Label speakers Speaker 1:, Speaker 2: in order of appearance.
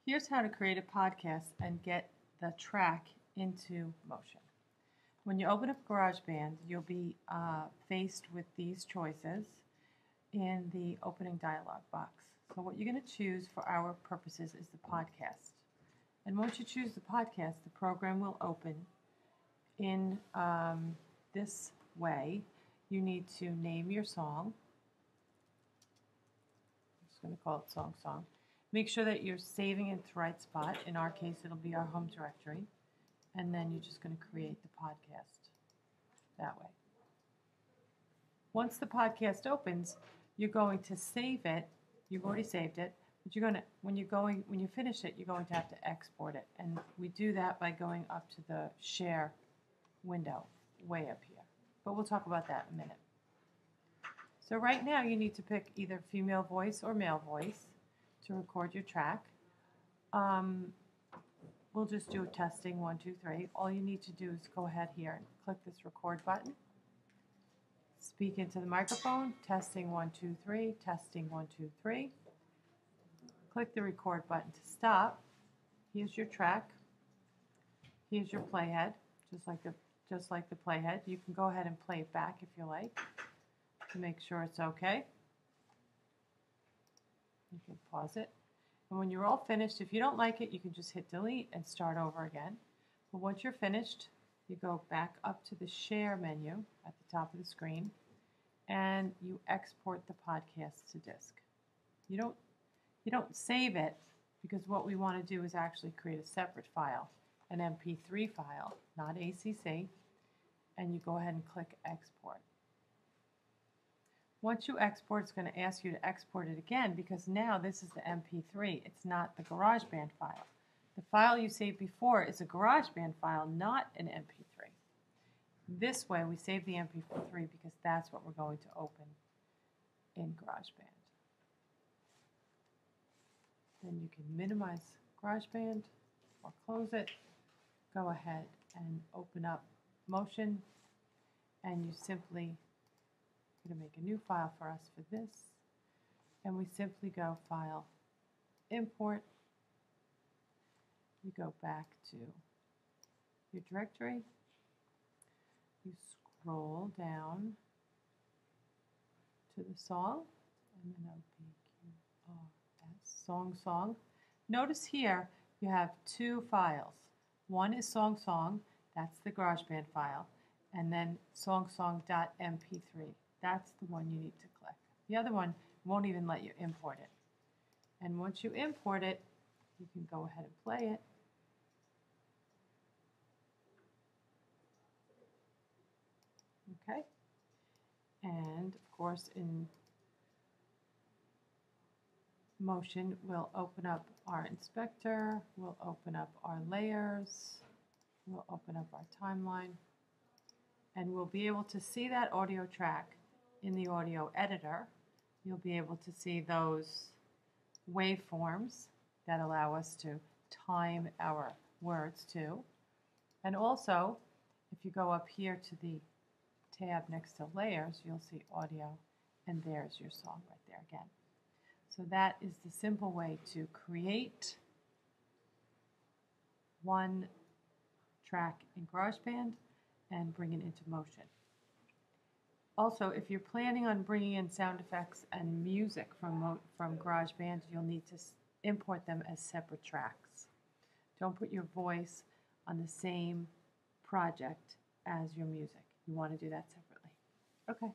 Speaker 1: Here's how to create a podcast and get the track into motion. When you open up GarageBand, you'll be faced with these choices in the opening dialog box. So what you're going to choose for our purposes is the podcast. And once you choose the podcast, the program will open in this way. You need to name your song. I'm just going to call it Song. Make sure that you're saving it to the right spot. In our case, it'll be our home directory. And then you're just going to create the podcast that way. Once the podcast opens, you're going to save it. You've already saved it, but you're going to when you finish it, you're going to have to export it. And we do that by going up to the share window way up here. But we'll talk about that in a minute. So right now you need to pick either female voice or male voice to record your track. We'll just do a testing 1, 2, 3. All you need to do is go ahead here and click this record button. Speak into the microphone. Testing 1, 2, 3. Testing 1, 2, 3. Click the record button to stop. Here's your track. Here's your playhead, just like the playhead. You can go ahead and play it back if you like to make sure it's okay. You can pause it. And when you're all finished, if you don't like it, you can just hit delete and start over again. But once you're finished, you go back up to the share menu at the top of the screen and you export the podcast to disk. You don't save it because what we want to do is actually create a separate file, an MP3 file, not ACC, and you go ahead and click export. Once you export, it's going to ask you to export it again because now this is the MP3. It's not the GarageBand file. The file you saved before is a GarageBand file, not an MP3. This way, we save the MP3 because that's what we're going to open in GarageBand. Then you can minimize GarageBand or close it. Go ahead and open up Motion, and you simply going to make a new file for us for this, and we simply go File, Import. You go back to your directory. You scroll down to the song, MNOPQRS, song. Notice here you have two files. One is song, that's the GarageBand file, and then song.mp3. That's the one you need to click. The other one won't even let you import it. And once you import it, you can go ahead and play it. Okay. And of course, in Motion, we'll open up our inspector, we'll open up our layers, we'll open up our timeline, and we'll be able to see that audio track in the audio editor. You'll be able to see those waveforms that allow us to time our words to. And also, if you go up here to the tab next to layers, you'll see audio, and there's your song right there again. So that is the simple way to create one track in GarageBand and bring it into Motion. Also, if you're planning on bringing in sound effects and music from GarageBand, you'll need to import them as separate tracks. Don't put your voice on the same project as your music. You want to do that separately. Okay.